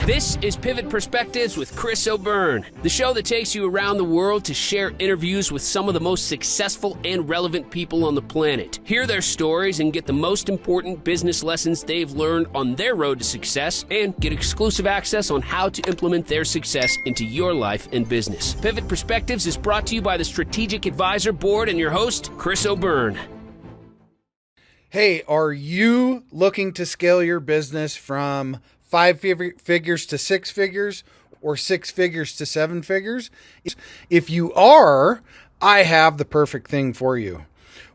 This is Pivot Perspectives with Chris O'Byrne, the show that takes you around the world to share interviews with some of the most successful and relevant people on the planet. Hear their stories and get the most important business lessons they've learned on their road to success, and get exclusive access on how to implement their success into your life and business. Pivot Perspectives is brought to you by the Strategic Advisor Board and your host, Chris O'Byrne. Hey, are you looking to scale your business from 5 figures to 6 figures or 6 figures to 7 figures? If you are, I have the perfect thing for you.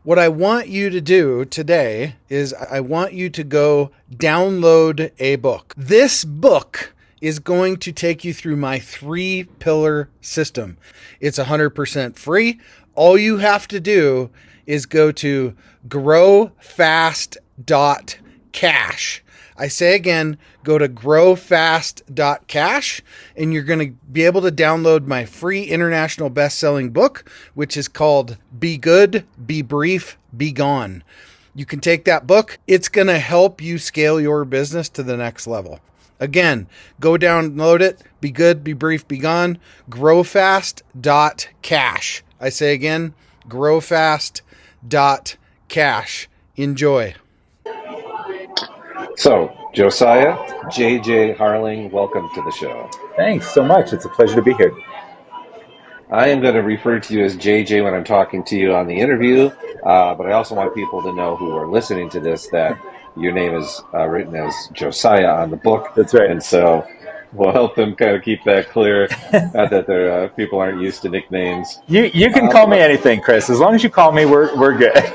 What I want you to do today is I want you to go download a book. This book is going to take you through my 3-pillar system. It's 100% free. All you have to do is go to growfast.cash. I say again, go to growfast.cash, and you're going to be able to download my free international best-selling book, which is called Be Good, Be Brief, Be Gone. You can take that book. It's going to help you scale your business to the next level. Again, go download it. Be good, be brief, be gone. Growfast.cash. I say again, growfast.cash. Enjoy. So, Josiah, JJ Harling, welcome to the show. Thanks so much. It's a pleasure to be here. I am going to refer to you as JJ when I'm talking to you on the interview, but I also want people to know who are listening to this that your name is written as Josiah on the book. That's right. And so we'll help them kind of keep that clear, not that people aren't used to nicknames. You can call me anything, Chris. As long as you call me, we're good.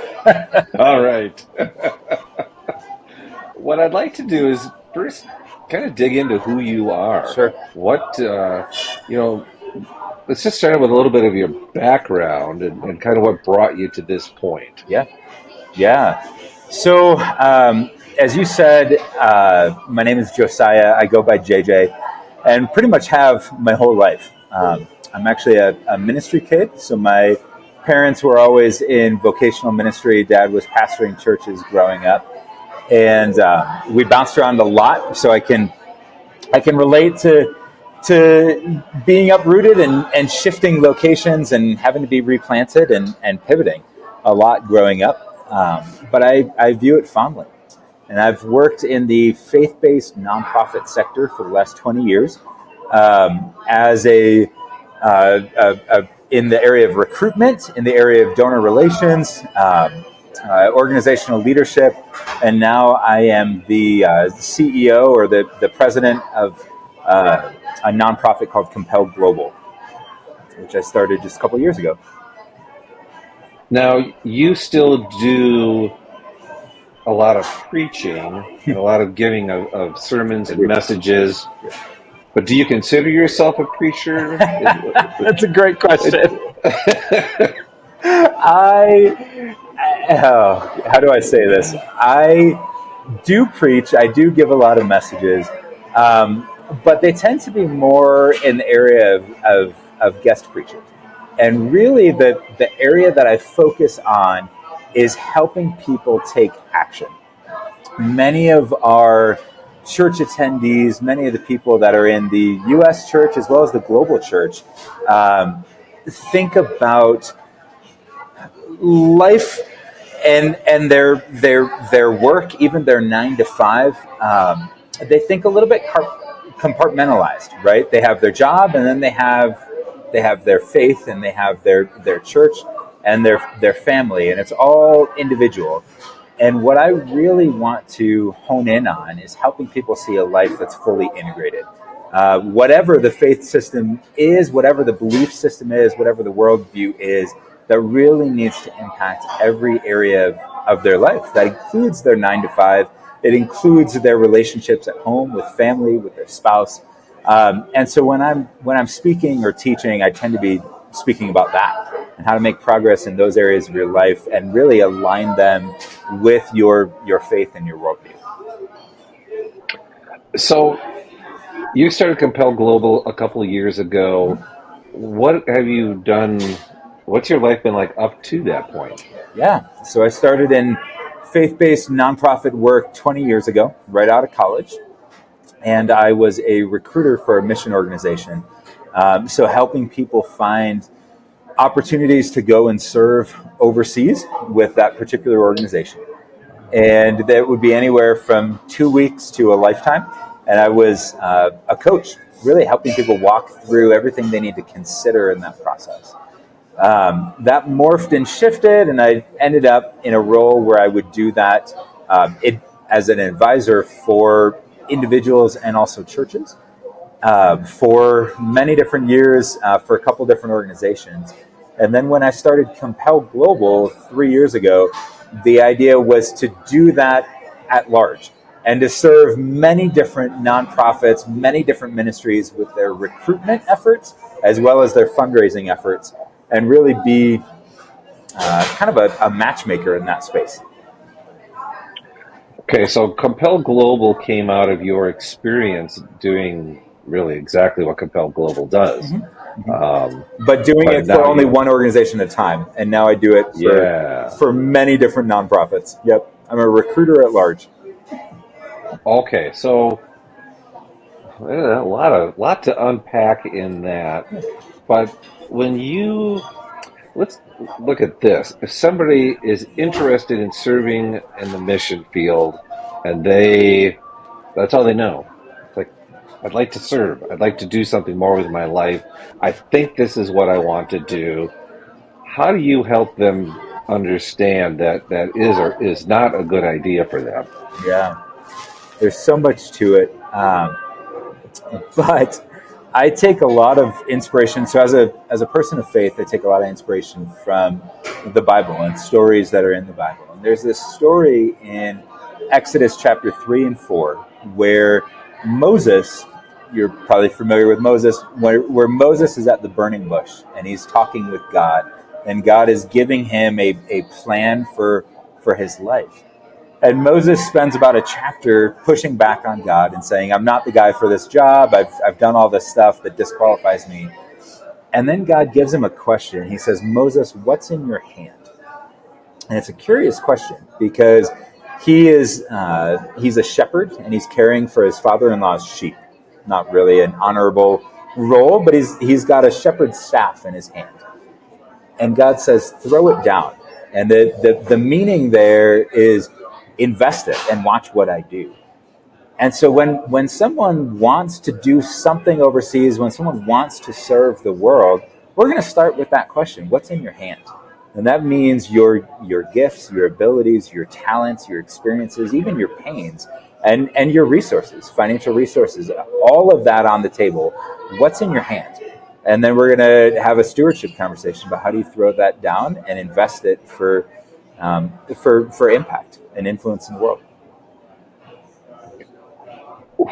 All right. What I'd like to do is first kind of dig into who you are. Sure. What, let's just start with a little bit of your background and kind of what brought you to this point. Yeah. So, as you said, my name is Josiah. I go by JJ, and pretty much have my whole life. I'm actually a ministry kid, so my parents were always in vocational ministry. Dad was pastoring churches growing up. And we bounced around a lot, so I can relate to being uprooted and shifting locations and having to be replanted and pivoting a lot growing up. But I view it fondly. And I've worked in the faith-based nonprofit sector for the last 20 years as in the area of recruitment, in the area of donor relations, organizational leadership, and now I am the CEO or the president of a nonprofit called Compel Global, which I started just a couple of years ago. Now, you still do a lot of preaching and a lot of giving of sermons and messages, but do you consider yourself a preacher? That's a great question. How do I say this? I do preach. I do give a lot of messages, but they tend to be more in the area of guest preaching. And really, the area that I focus on is helping people take action. Many of our church attendees, many of the people that are in the U.S. church as well as the global church, think about life and their work, even their 9 to 5, they think a little bit compartmentalized, right? They have their job, and then they have their faith, and they have their church and their family, and it's all individual. And what I really want to hone in on is helping people see a life that's fully integrated. Whatever the faith system is, whatever the belief system is, whatever the worldview is, that really needs to impact every area of their life. That includes their 9 to 5. It includes their relationships at home, with family, with their spouse. And so when I'm speaking or teaching, I tend to be speaking about that and how to make progress in those areas of your life and really align them with your faith and your worldview. So you started Compel Global a couple of years ago. What have you done? What's your life been like up to that point? Yeah. So I started in faith-based nonprofit work 20 years ago, right out of college. and I was a recruiter for a mission organization. So helping people find opportunities to go and serve overseas with that particular organization. And that would be anywhere from 2 weeks to a lifetime. And I was a coach, really helping people walk through everything they need to consider in that process. That morphed and shifted, and I ended up in a role where I would do that as an advisor for individuals and also churches for many different years for a couple different organizations. And then when I started Compel Global 3 years ago, the idea was to do that at large and to serve many different nonprofits, many different ministries with their recruitment efforts as well as their fundraising efforts, and really be kind of a matchmaker in that space. Okay, so Compel Global came out of your experience doing really exactly what Compel Global does. But doing it for only one organization at a time. And now I do it for many different nonprofits. Yep. I'm a recruiter at large. Okay, so a lot to unpack in that. But let's look at this. If somebody is interested in serving in the mission field and that's all they know. It's like, I'd like to serve. I'd like to do something more with my life. I think this is what I want to do. How do you help them understand that is or is not a good idea for them? Yeah, there's so much to it. But I take a lot of inspiration. So as a person of faith, I take a lot of inspiration from the Bible and stories that are in the Bible. And there's this story in Exodus chapter 3 and 4 where Moses, you're probably familiar with Moses, where Moses is at the burning bush and he's talking with God, and God is giving him a plan for his life. And Moses spends about a chapter pushing back on God and saying, I'm not the guy for this job. I've done all this stuff that disqualifies me. And then God gives him a question. He says, Moses, what's in your hand? And it's a curious question because he's a shepherd and he's caring for his father-in-law's sheep. Not really an honorable role, but he's got a shepherd's staff in his hand. And God says, throw it down. And the meaning there is, invest it and watch what I do. And so when someone wants to do something overseas, when someone wants to serve the world, we're going to start with that question. What's in your hand? And that means your gifts, your abilities, your talents, your experiences, even your pains, and your resources, financial resources, all of that on the table. What's in your hand? And then we're going to have a stewardship conversation about how do you throw that down and invest it for impact and influence in the world.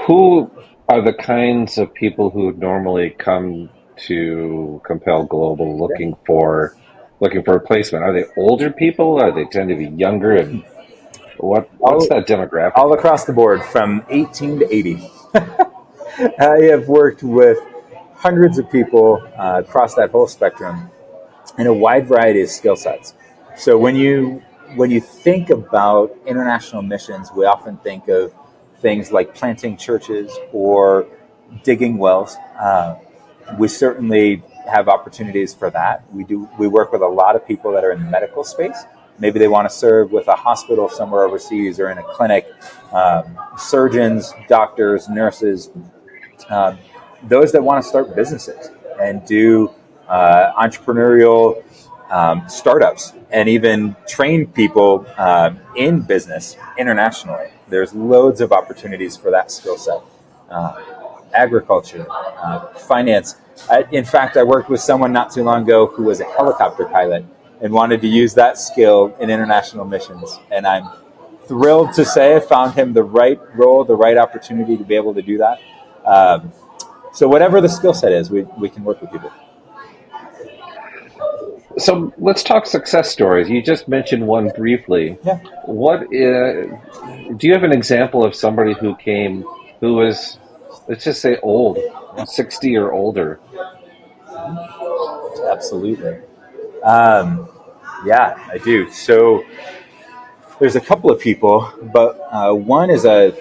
Who are the kinds of people who normally come to Compel Global looking for a placement? Are they older people? Are they tend to be younger? And what's that demographic? All across the board, from 18 to 80. I have worked with hundreds of people across that whole spectrum in a wide variety of skill sets. So when you think about international missions, we often think of things like planting churches or digging wells. We certainly have opportunities for that. We work with a lot of people that are in the medical space. Maybe they want to serve with a hospital somewhere overseas or in a clinic. Surgeons, doctors, nurses, those that want to start businesses and do entrepreneurial startups and even train people in business internationally. There's loads of opportunities for that skill set. Agriculture, finance. In fact, I worked with someone not too long ago who was a helicopter pilot and wanted to use that skill in international missions. And I'm thrilled to say I found him the right role, the right opportunity to be able to do that. So whatever the skill set is, we can work with people. So let's talk success stories. You just mentioned one briefly. Yeah. Do you have an example of somebody who was, let's just say old, 60 or older? Absolutely. Yeah, I do. So there's a couple of people, but one is a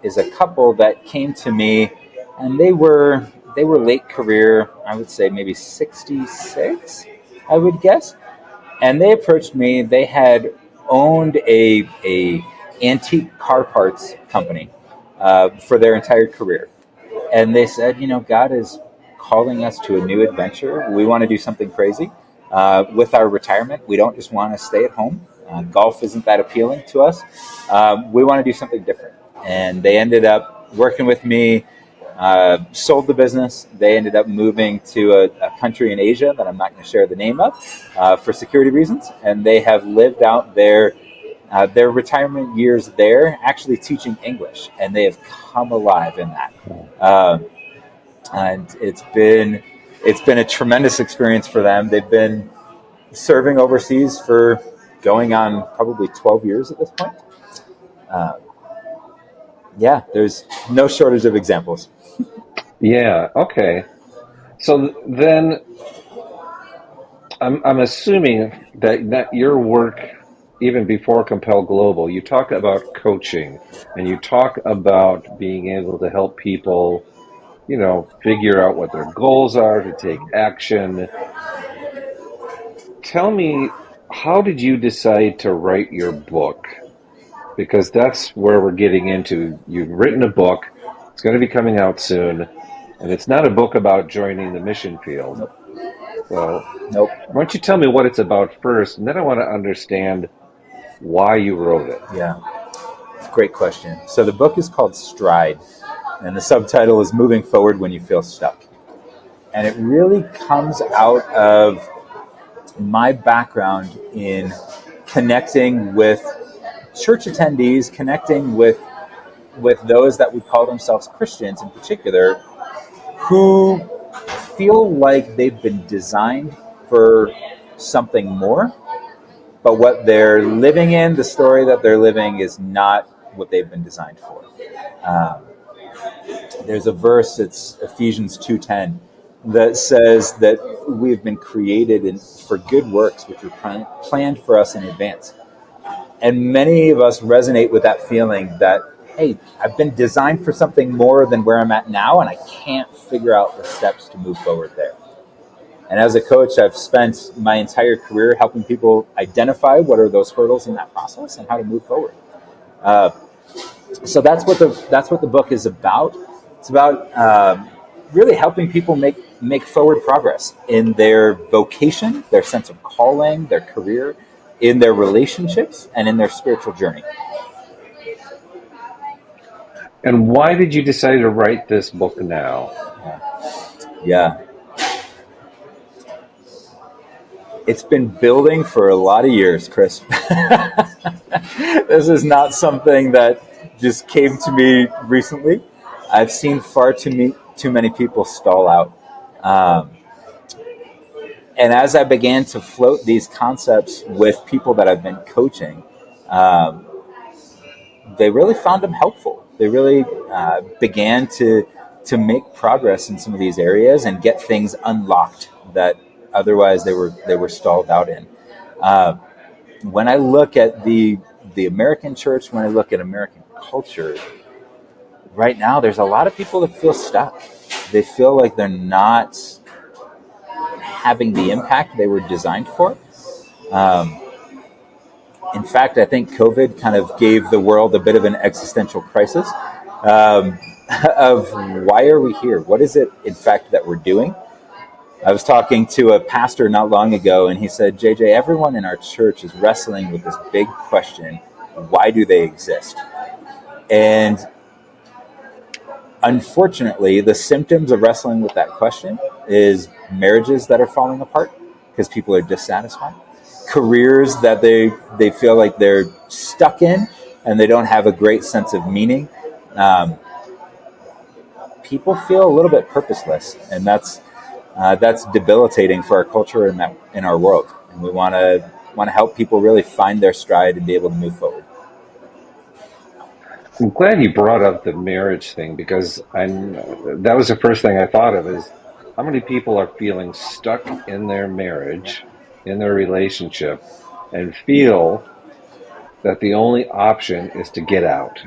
is a couple that came to me, and they were late career. I would say maybe 66, I would guess. And they approached me. They had owned a antique car parts company for their entire career, and they said, God is calling us to a new adventure. We want to do something crazy with our retirement. We don't just want to stay at home. Golf isn't that appealing to us. We want to do something different. And they ended up working with me, sold the business. They ended up moving to a country in Asia that I'm not going to share the name of for security reasons. And they have lived out their retirement years there, actually teaching English, and they have come alive in that. And it's been a tremendous experience for them. They've been serving overseas for going on probably 12 years at this point. Yeah, there's no shortage of examples. Yeah. Okay. So then, I'm assuming that your work, even before Compel Global, you talk about coaching, and you talk about being able to help people, figure out what their goals are, to take action. Tell me, how did you decide to write your book? Because that's where we're getting into. You've written a book. It's going to be coming out soon, and it's not a book about joining the mission field. Nope. So Nope. why don't you tell me what it's about first, and then I want to understand why you wrote it. Yeah, great question. So the book is called Stride, and the subtitle is Moving Forward When You Feel Stuck. And it really comes out of my background in connecting with church attendees, connecting with those that would call themselves Christians in particular, who feel like they've been designed for something more, but what they're living in, the story that they're living, is not what they've been designed for. There's a verse, it's Ephesians 2:10, that says that we've been created for good works, which were planned for us in advance. And many of us resonate with that feeling that, hey, I've been designed for something more than where I'm at now, and I can't figure out the steps to move forward there. And as a coach, I've spent my entire career helping people identify what are those hurdles in that process and how to move forward. So that's what the book is about. It's about really helping people make forward progress in their vocation, their sense of calling, their career, in their relationships, and in their spiritual journey. And why did you decide to write this book now? Yeah. It's been building for a lot of years, Chris. This is not something that just came to me recently. I've seen far too many people stall out. And as I began to float these concepts with people that I've been coaching, they really found them helpful. They really began to make progress in some of these areas and get things unlocked that otherwise they were stalled out in. When I look at the American church, when I look at American culture, right now there's a lot of people that feel stuck. They feel like they're not having the impact they were designed for. In fact, I think COVID kind of gave the world a bit of an existential crisis of why are we here? What is it, in fact, that we're doing? I was talking to a pastor not long ago, and he said, JJ, everyone in our church is wrestling with this big question, why do they exist? And unfortunately, the symptoms of wrestling with that question is marriages that are falling apart because people are dissatisfied, careers that they feel like they're stuck in and they don't have a great sense of meaning. People feel a little bit purposeless, and that's debilitating for our culture and in our world. And we want to help people really find their stride and be able to move forward. I'm glad you brought up the marriage thing, because that was the first thing I thought of, is how many people are feeling stuck in their marriage, in their relationship, and feel that the only option is to get out.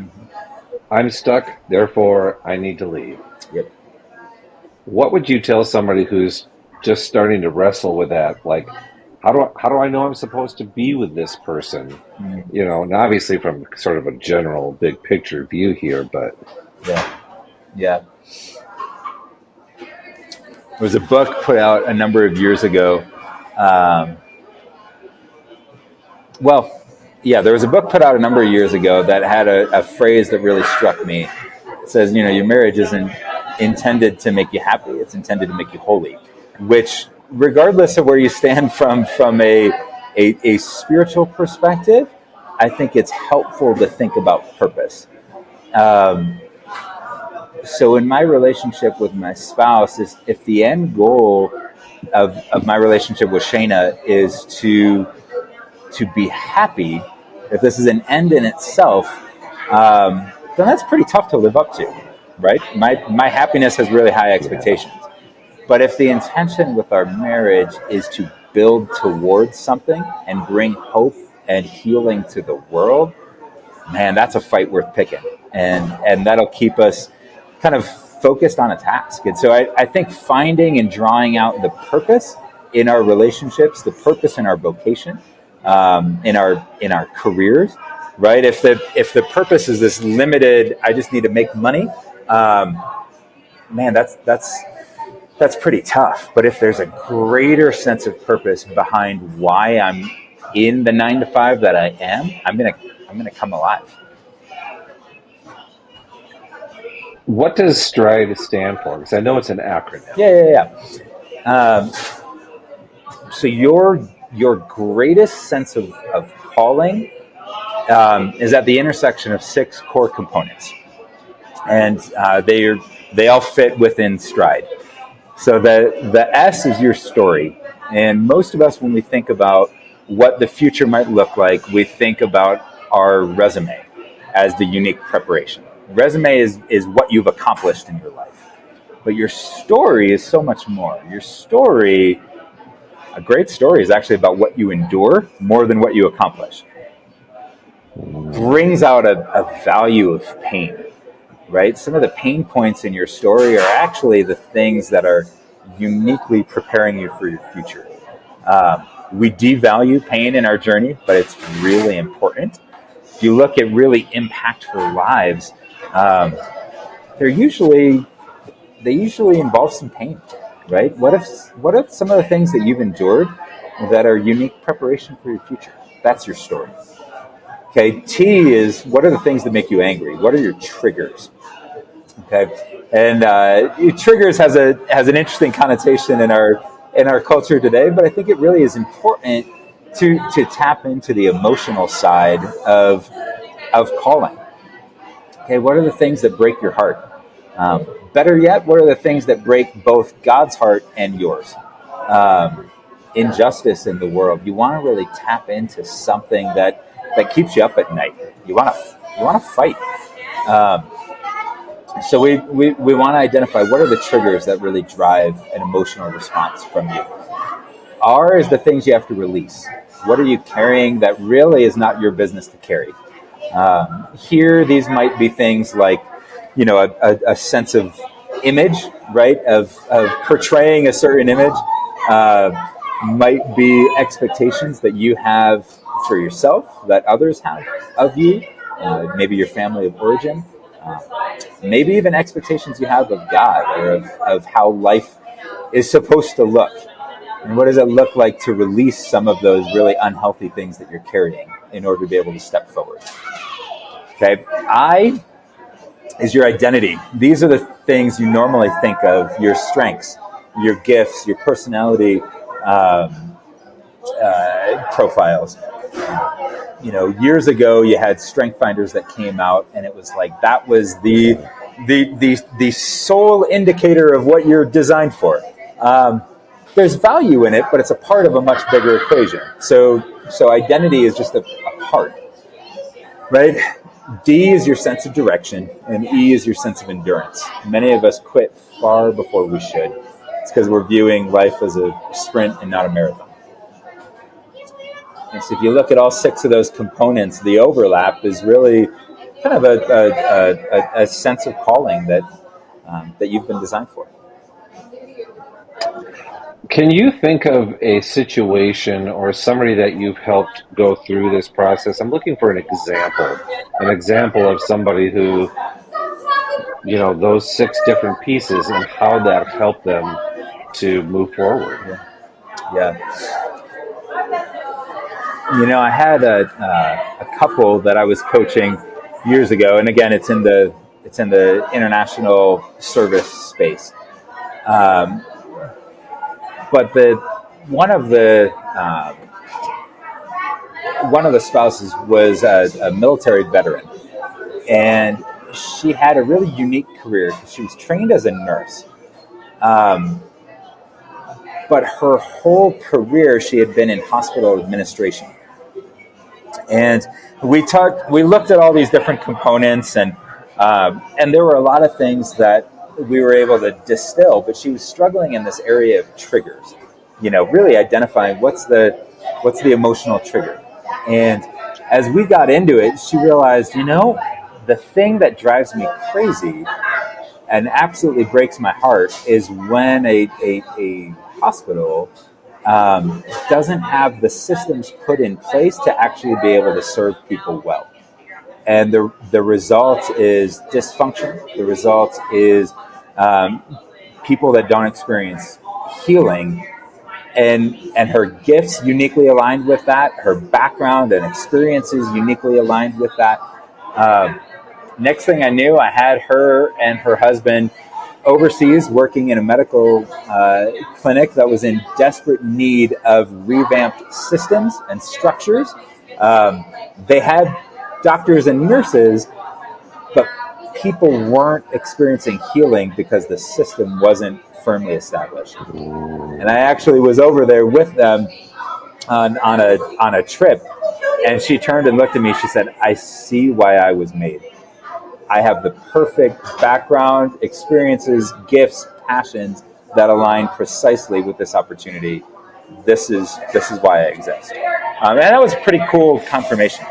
I'm stuck, therefore I need to leave. Yep. What would you tell somebody who's just starting to wrestle with that? Like, how do I know I'm supposed to be with this person? You know, and obviously from sort of a general big picture view here, but Yeah. Yeah. There was a book put out a number of years ago. Um, well, yeah, there was a book put out a number of years ago that had a phrase that really struck me. It says, your marriage isn't intended to make you happy; it's intended to make you holy. Which, regardless of where you stand from a spiritual perspective, I think it's helpful to think about purpose. So in my relationship with my spouse, is if the end goal of my relationship with Shayna is to be happy, if this is an end in itself, then that's pretty tough to live up to, right? My happiness has really high expectations. Yeah. But if the intention with our marriage is to build towards something and bring hope and healing to the world, man, that's a fight worth picking. And that'll keep us kind of focused on a task. And so I think finding and drawing out the purpose in our relationships, the purpose in our vocation, in our careers, right? If the purpose is this limited, I just need to make money, man, that's pretty tough. But if there's a greater sense of purpose behind why I'm in the 9 to 5 that I am, I'm gonna come alive. what does STRIDE stand for? Because I know it's an acronym. Yeah. So your greatest sense of calling is at the intersection of 6 core components, and they all fit within STRIDE. So the S is your story, and most of us, when we think about what the future might look like, we think about our resume as the unique preparation. Resume is what you've accomplished in your life, but your story is so much more. Your story, a great story, is actually about what you endure more than what you accomplish. Brings out a value of pain, right? Some of the pain points in your story are actually the things that are uniquely preparing you for your future. We devalue pain in our journey, but it's really important. If you look at really impactful lives, they usually involve some pain, right? What if some of the things that you've endured that are unique preparation for your future? That's your story. Okay, T is, what are the things that make you angry? What are your triggers? Okay, and triggers has an interesting connotation in our culture today, but I think it really is important to tap into the emotional side of calling. Okay, what are the things that break your heart? Better yet, what are the things that break both God's heart and yours? Injustice in the world. You want to really tap into something that keeps you up at night. You want to fight. So we want to identify what are the triggers that really drive an emotional response from you. R is the things you have to release. What are you carrying that really is not your business to carry? Here, these might be things like, a sense of image, right? Of portraying a certain image. Might be expectations that you have for yourself, that others have of you. Maybe your family of origin. Maybe even expectations you have of God, or of how life is supposed to look. And what does it look like to release some of those really unhealthy things that you're carrying in order to be able to step forward? Okay, I is your identity. These are the things you normally think of: your strengths, your gifts, your personality profiles. Years ago, you had strength finders that came out, and it was like that was the sole indicator of what you're designed for. There's value in it, but it's a part of a much bigger equation. So identity is just a part, right? D is your sense of direction, and E is your sense of endurance. Many of us quit far before we should. It's because we're viewing life as a sprint and not a marathon. And so if you look at all 6 of those components, the overlap is really kind of a sense of calling that you've been designed for. Can you think of a situation or somebody that you've helped go through this process? I'm looking for an example of somebody who, those six different pieces and how that helped them to move forward. Yeah. I had a couple that I was coaching years ago, and again, it's in the international service space. But one of the spouses was a military veteran, and she had a really unique career because she was trained as a nurse. But her whole career, she had been in hospital administration. And we looked at all these different components, and there were a lot of things that we were able to distill, but she was struggling in this area of triggers, really identifying what's the emotional trigger. And as we got into it, she realized, the thing that drives me crazy and absolutely breaks my heart is when a hospital doesn't have the systems put in place to actually be able to serve people well. And the result is dysfunction. The result is people that don't experience healing. And her gifts uniquely aligned with that. Her background and experiences uniquely aligned with that. Next thing I knew, I had her and her husband overseas working in a medical clinic that was in desperate need of revamped systems and structures. They had doctors and nurses, but people weren't experiencing healing because the system wasn't firmly established. And I actually was over there with them on a trip, and she turned and looked at me. She said, "I see why I was made. I have the perfect background, experiences, gifts, passions that align precisely with this opportunity. This is why I exist." And that was a pretty cool confirmation.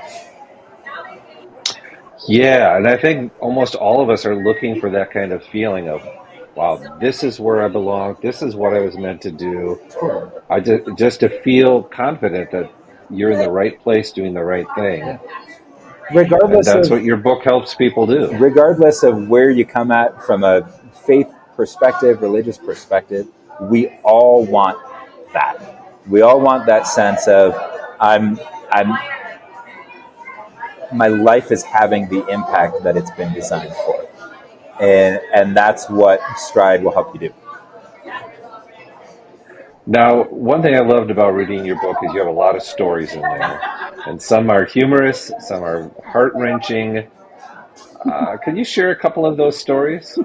Yeah, and I think almost all of us are looking for that kind of feeling of, wow, this is where I belong. This is what I was meant to do. Just to feel confident that you're in the right place doing the right thing. Regardless and that's what your book helps people do. Regardless of where you come at from a faith perspective, religious perspective, we all want that. We all want that sense of my life is having the impact that it's been designed for. And that's what Stride will help you do. Now, one thing I loved about reading your book is you have a lot of stories in there. And some are humorous, some are heart-wrenching. Could you share a couple of those stories?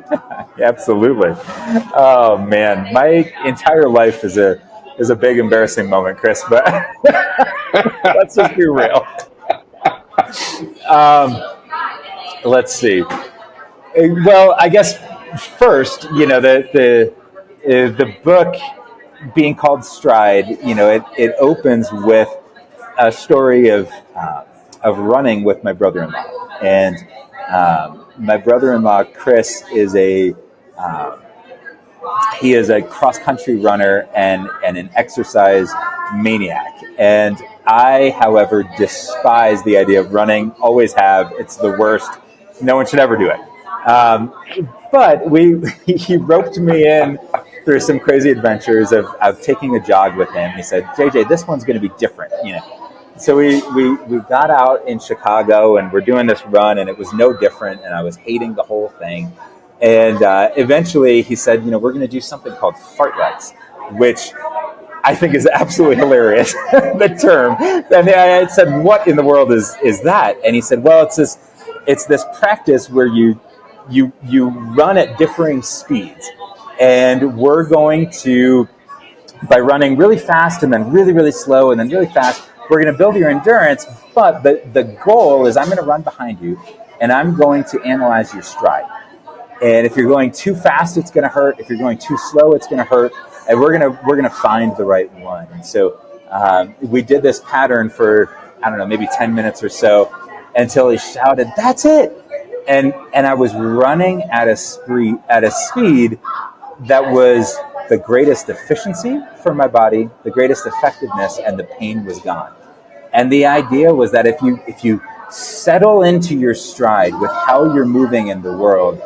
Absolutely. Oh, man. My entire life is a big embarrassing moment, Chris, but let's just be real. Let's see. Well, I guess first, the book being called Stride, it opens with a story of running with my brother-in-law, and my brother-in-law Chris is a cross-country runner and an exercise maniac, and I, however, despise the idea of running. Always have. It's the worst. No one should ever do it. But he roped me in through some crazy adventures of taking a jog with him. He said, "JJ, this one's going to be different." So we got out in Chicago and we're doing this run, and it was no different. And I was hating the whole thing. And eventually he said, "We're going to do something called fartleks," which I think is absolutely hilarious, the term. And I said, "What in the world is that?" And he said, "Well, it's this practice where you run at differing speeds, and we're going to, by running really fast and then really, really slow and then really fast, we're going to build your endurance, but the goal is I'm going to run behind you, and I'm going to analyze your stride. And if you're going too fast, it's going to hurt. If you're going too slow, it's going to hurt. And we're gonna find the right one." And so we did this pattern for, I don't know, maybe 10 minutes or so. until he shouted, "That's it!" And I was running at a speed that was the greatest efficiency for my body, the greatest effectiveness, and the pain was gone. And the idea was that if you settle into your stride with how you're moving in the world,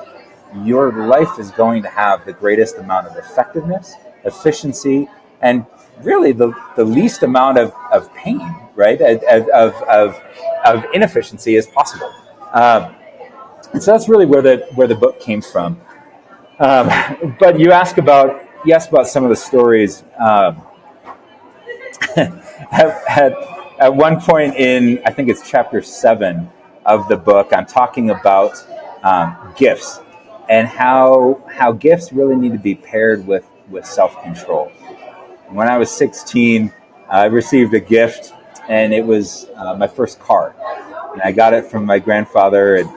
your life is going to have the greatest amount of effectiveness, efficiency, and really the least amount of pain, right? Of inefficiency as possible. And so that's really where the book came from. But you asked about some of the stories. At one point in, I think it's chapter 7 of the book, I'm talking about gifts and how gifts really need to be paired with self-control. When I was 16, I received a gift, and it was my first car. And I got it from my grandfather, and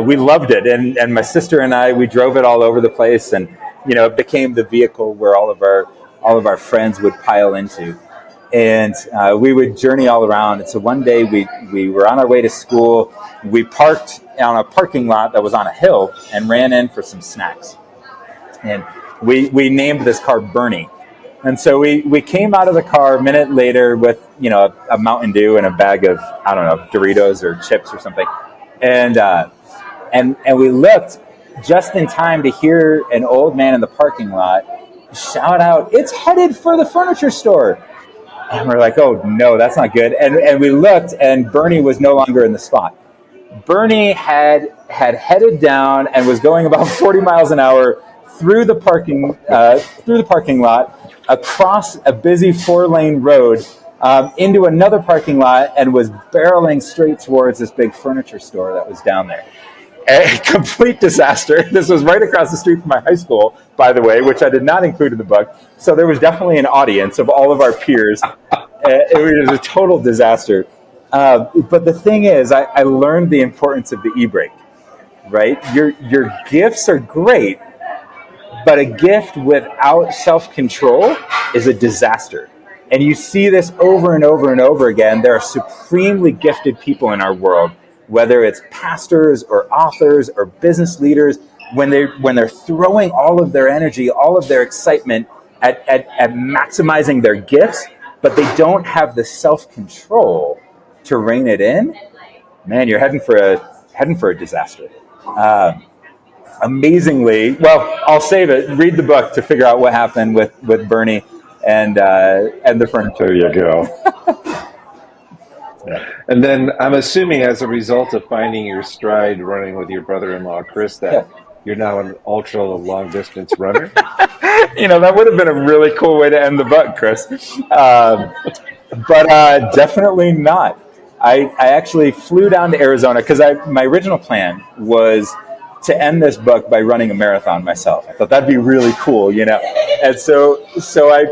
we loved it. And my sister and I, we drove it all over the place, and it became the vehicle where all of our friends would pile into. And we would journey all around. And so one day we were on our way to school. We parked on a parking lot that was on a hill and ran in for some snacks. And we named this car Bernie. And so we came out of the car a minute later with, a Mountain Dew and a bag of, I don't know, Doritos or chips or something. And we looked just in time to hear an old man in the parking lot shout out, "It's headed for the furniture store." And we're like, "Oh no, that's not good." And we looked, and Bernie was no longer in the spot. Bernie had headed down and was going about 40 miles an hour through the parking lot, across a busy 4-lane road, into another parking lot, and was barreling straight towards this big furniture store that was down there. A complete disaster. This was right across the street from my high school, by the way, which I did not include in the book. So there was definitely an audience of all of our peers. It was a total disaster. But the thing is, I learned the importance of the e-brake, right? Your gifts are great, but a gift without self-control is a disaster. And you see this over and over and over again. There are supremely gifted people in our world, whether it's pastors or authors or business leaders, when they're throwing all of their energy, all of their excitement at maximizing their gifts, but they don't have the self-control to rein it in, man, you're heading for a disaster. Amazingly, well, I'll save it. Read the book to figure out what happened with Bernie and the furniture. There you go. Yeah. And then I'm assuming, as a result of finding your stride running with your brother-in-law Chris, that you're now an ultra long-distance runner. That would have been a really cool way to end the book, Chris. But definitely not. I actually flew down to Arizona because my original plan was to end this book by running a marathon myself. I thought that'd be really cool, And so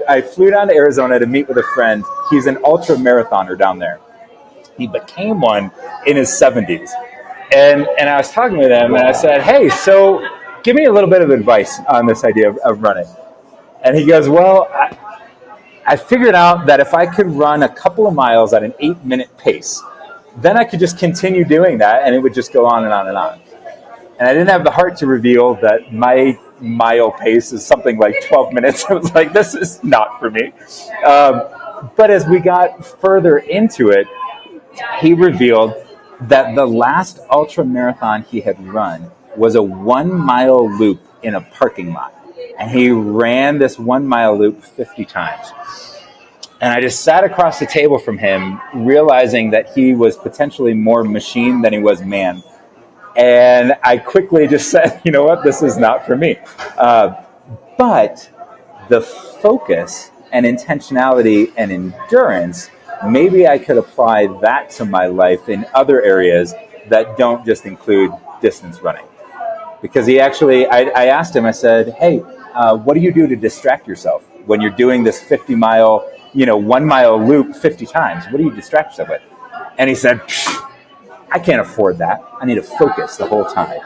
I flew down to Arizona to meet with a friend. He's an ultra marathoner down there. He became one in his 70s. And I was talking with him, and I said, "Hey, so give me a little bit of advice on this idea of running." And he goes, "Well, I figured out that if I could run a couple of miles at an 8-minute pace, then I could just continue doing that, and it would just go on and on and on." And I didn't have the heart to reveal that my mile pace is something like 12 minutes. I was like, this is not for me. But as we got further into it, he revealed that the last ultra marathon he had run was a 1-mile loop in a parking lot. And he ran this 1-mile loop 50 times. And I just sat across the table from him, realizing that he was potentially more machine than he was man. And I quickly just said, "You know what? This is not for me." But the focus and intentionality and endurance, maybe I could apply that to my life in other areas that don't just include distance running. Because he actually, I asked him, I said, "Hey, what do you do to distract yourself when you're doing this 50-mile, 1-mile loop 50 times? What do you distract yourself with?" And he said, "I can't afford that. I need to focus the whole time."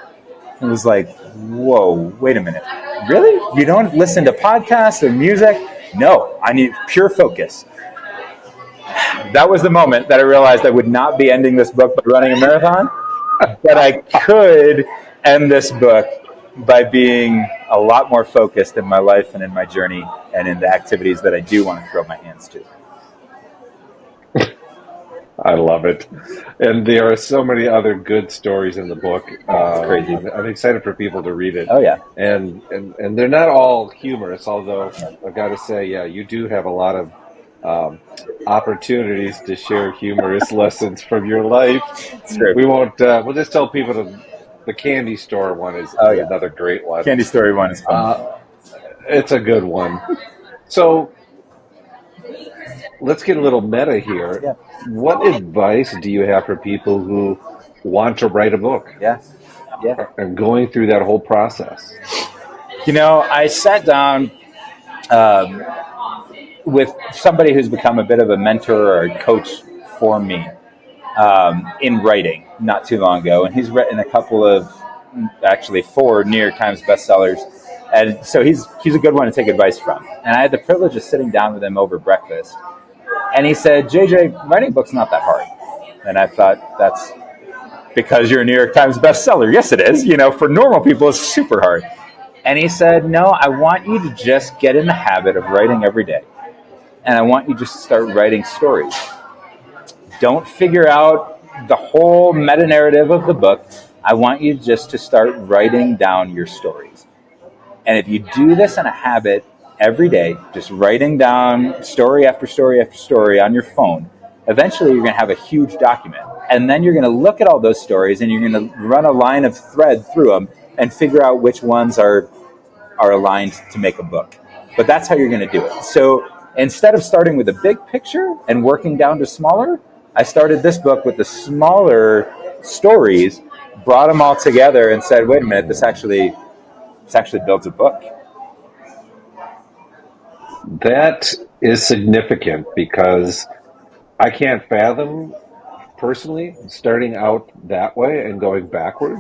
It was like, whoa, wait a minute. Really? You don't listen to podcasts or music? No, I need pure focus. that was the moment that I realized I would not be ending this book by running a marathon, but I could end this book by being a lot more focused in my life and in my journey and in the activities that I do want to throw my hands to. I love it. And there are so many other good stories in the book. It's crazy. I'm excited for people to read it. Oh, yeah. And they're not all humorous, although I've got to say, yeah, you do have a lot of opportunities to share humorous lessons from your life. It's true. We won't, we'll just tell people the candy store one is another great one. Candy story one is fun. It's a good one. So let's get a little meta here. Yeah. What advice do you have for people who want to write a book Yeah. and going through that whole process? I sat down with somebody who's become a bit of a mentor or a coach for me in writing not too long ago. And he's written a couple of, actually 4 New York Times bestsellers. And so he's a good one to take advice from. And I had the privilege of sitting down with him over breakfast. And he said, JJ, writing a book's not that hard. And I thought, that's because you're a New York Times bestseller. Yes, it is. For normal people, it's super hard. And he said, no, I want you to just get in the habit of writing every day. And I want you just to start writing stories. Don't figure out the whole meta-narrative of the book. I want you just to start writing down your stories. And if you do this in a habit every day, just writing down story after story after story on your phone, eventually you're going to have a huge document. And then you're going to look at all those stories and you're going to run a line of thread through them and figure out which ones are aligned to make a book. But that's how you're going to do it. So instead of starting with a big picture and working down to smaller, I started this book with the smaller stories, brought them all together and said, wait a minute, this actually builds a book. That is significant because I can't fathom personally starting out that way and going backward.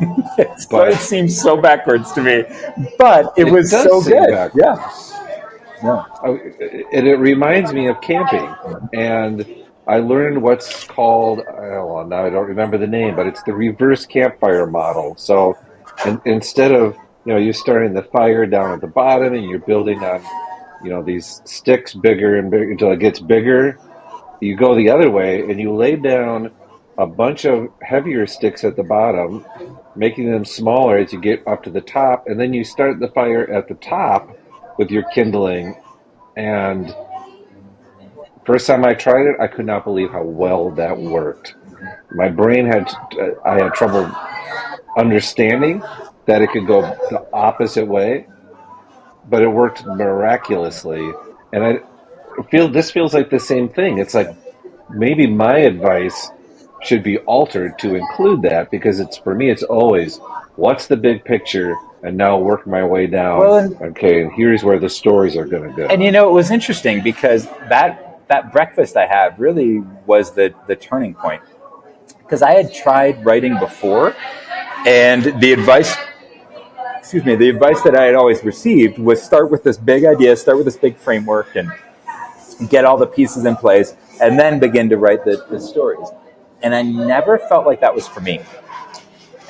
But it seems so backwards to me, but it was so good. Backwards. Yeah. And it reminds me of camping. And I learned what's called, now I don't remember the name, but it's the reverse campfire model. So instead of, you're starting the fire down at the bottom and you're building on, these sticks bigger and bigger until it gets bigger, you go the other way and you lay down a bunch of heavier sticks at the bottom, making them smaller as you get up to the top, and then you start the fire at the top with your kindling. And first time I tried it, I could not believe how well that worked. My brain I had trouble understanding that it could go the opposite way, but it worked miraculously. And this feels like the same thing. It's like maybe my advice should be altered to include that, because for me it's always, what's the big picture, and now work my way down. Well, and here's where the stories are going to go. And it was interesting because that breakfast I had really was the turning point, because I had tried writing before, and the advice that I had always received was start with this big idea, start with this big framework, and get all the pieces in place, and then begin to write the stories. And I never felt like that was for me.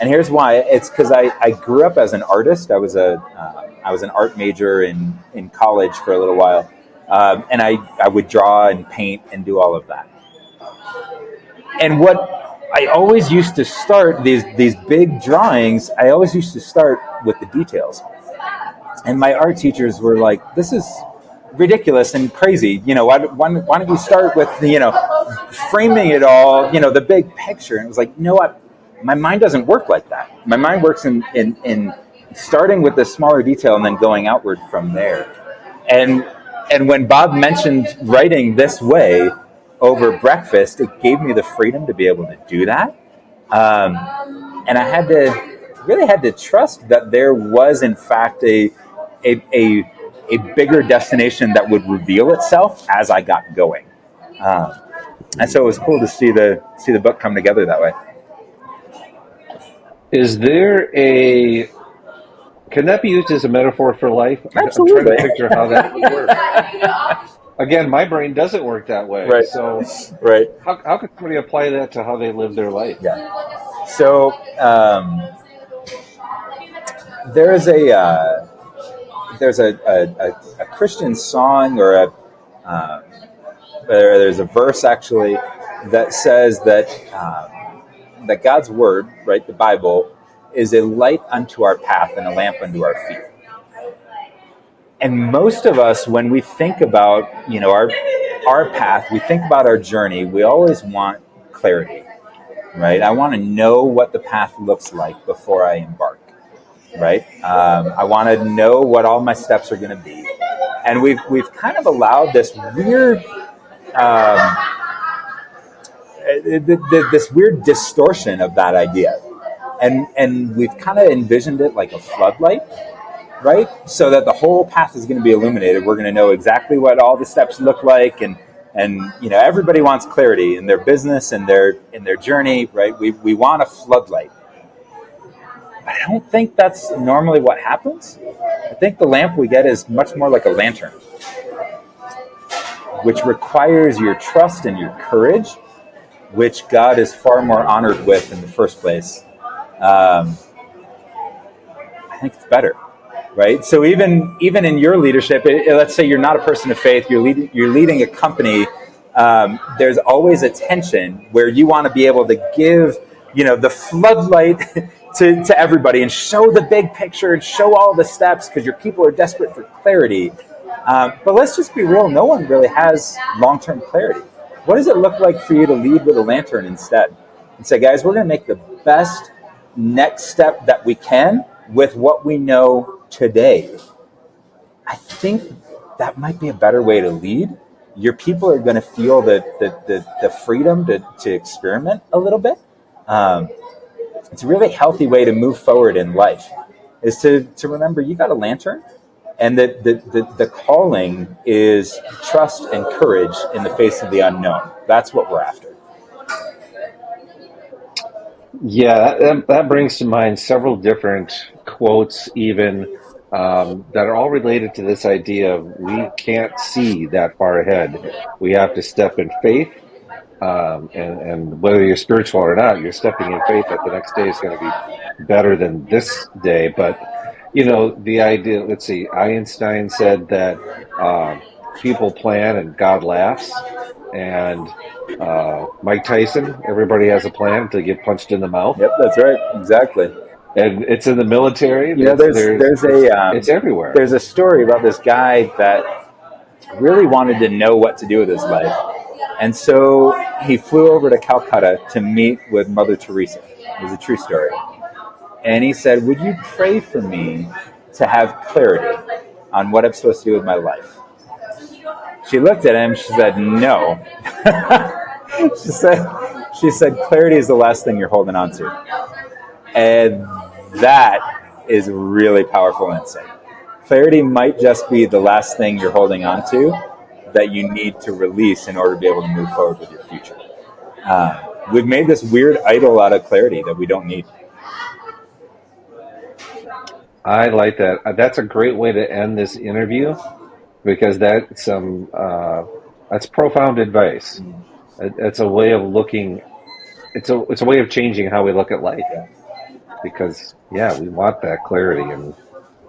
And here's why. It's because I grew up as an artist. I was an art major in college for a little while. And I would draw and paint and do all of that. And what I always used to start, these big drawings, I always used to start with the details. And my art teachers were like, this is ridiculous and crazy. Why don't you start with, framing it all, the big picture? And it was like, what? My mind doesn't work like that. My mind works in starting with the smaller detail and then going outward from there. And when Bob mentioned writing this way over breakfast, it gave me the freedom to be able to do that. And I really had to trust that there was, in fact, a bigger destination that would reveal itself as I got going. And so it was cool to see the book come together that way. Is there can that be used as a metaphor for life? Absolutely. I'm trying to picture how that would work. again, my brain doesn't work that way. Right. So Right. how can somebody apply that to how they live their life? Yeah. So there's a Christian song um, there's a verse actually that says that God's word, right, the Bible, is a light unto our path and a lamp unto our feet. And most of us, when we think about, our path, we think about our journey, we always want clarity, right? I want to know what the path looks like before I embark, right? I want to know what all my steps are going to be. And we've kind of allowed this weird this weird distortion of that idea, and we've kind of envisioned it like a floodlight, right? So that the whole path is going to be illuminated. We're going to know exactly what all the steps look like, and everybody wants clarity in their business and in their journey, right? We want a floodlight. But I don't think that's normally what happens. I think the lamp we get is much more like a lantern, which requires your trust and your courage, which God is far more honored with in the first place. I think it's better, right? So even in your leadership, let's say you're not a person of faith, you're leading a company. There's always a tension where you want to be able to give, the floodlight to everybody and show the big picture and show all the steps because your people are desperate for clarity. But let's just be real. No one really has long-term clarity. What does it look like for you to lead with a lantern instead? And say, guys, we're going to make the best next step that we can with what we know today. I think that might be a better way to lead. Your people are going to feel the freedom to experiment a little bit. It's a really healthy way to move forward in life, is to remember you got a lantern, and that the calling is trust and courage in the face of the unknown. That's what we're after. Yeah, that brings to mind several different quotes, even that are all related to this idea of we can't see that far ahead. We have to step in faith, and whether you're spiritual or not, you're stepping in faith that the next day is going to be better than this day. But the idea. Let's see. Einstein said that people plan and God laughs, and Mike Tyson, everybody has a plan until you get punched in the mouth. Yep, that's right. Exactly. And it's in the military. It's everywhere. There's a story about this guy that really wanted to know what to do with his life, and so he flew over to Calcutta to meet with Mother Teresa. It was a true story. And he said, "Would you pray for me to have clarity on what I'm supposed to do with my life?" She looked at him. She said, "No." She said, "Clarity is the last thing you're holding on to." And that is really powerful insight. Clarity might just be the last thing you're holding on to that you need to release in order to be able to move forward with your future. We've made this weird idol out of clarity that we don't need. I like that. That's a great way to end this interview, because that's profound advice. It's a way of looking. It's a way of changing how we look at life. Because we want that clarity, and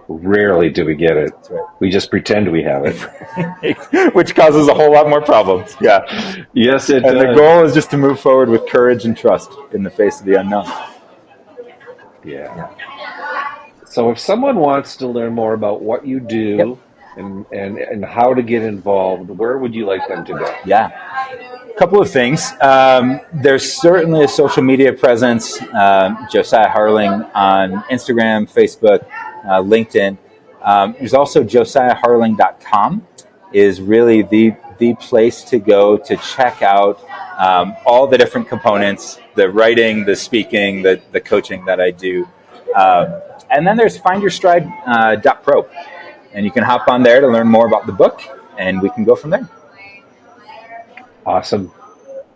rarely do we get it. Right. We just pretend we have it, which causes a whole lot more problems. Yeah. Yes, it and does. The goal is just to move forward with courage and trust in the face of the unknown. Yeah. So if someone wants to learn more about what you do and how to get involved, where would you like them to go? Yeah. A couple of things. There's certainly a social media presence, Josiah Harling on Instagram, Facebook, LinkedIn. There's also josiahharling.com is really the place to go to check out all the different components, the writing, the speaking, the coaching that I do. And then there's findyourstride.pro. And you can hop on there to learn more about the book, and we can go from there. Awesome.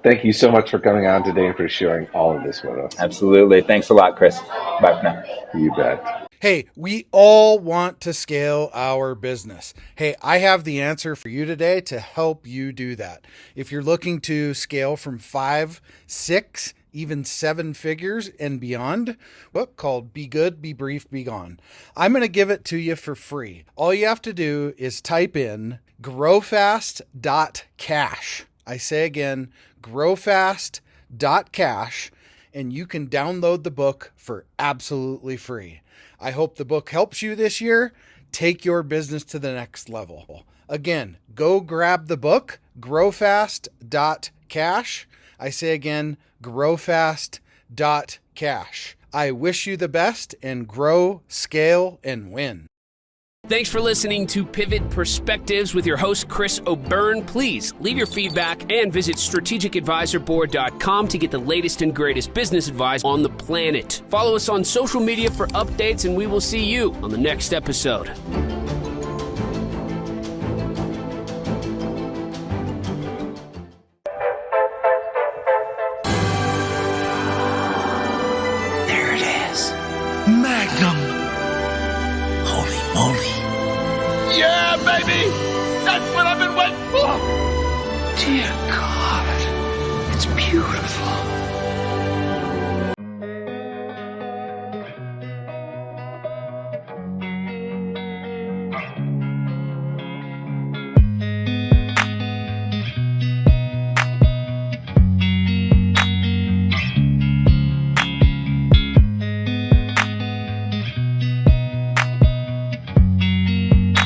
Thank you so much for coming on today and for sharing all of this with us. Absolutely. Thanks a lot, Chris. Bye for now. You bet. Hey, we all want to scale our business. Hey, I have the answer for you today to help you do that. If you're looking to scale from 5, 6, even 7 figures and beyond, book called Be Good, Be Brief, Be Gone. I'm going to give it to you for free. All you have to do is type in growfast.cash. I say again, growfast.cash, and you can download the book for absolutely free. I hope the book helps you this year. Take your business to the next level. Again, go grab the book, growfast.cash. I say again, growfast.cash. I wish you the best and grow, scale, and win. Thanks for listening to Pivot Perspectives with your host, Chris O'Byrne. Please leave your feedback and visit strategicadvisorboard.com to get the latest and greatest business advice on the planet. Follow us on social media for updates, and we will see you on the next episode. There it is. Magnum. Holy moly. Yeah, baby! That's what I've been waiting for! Dear God.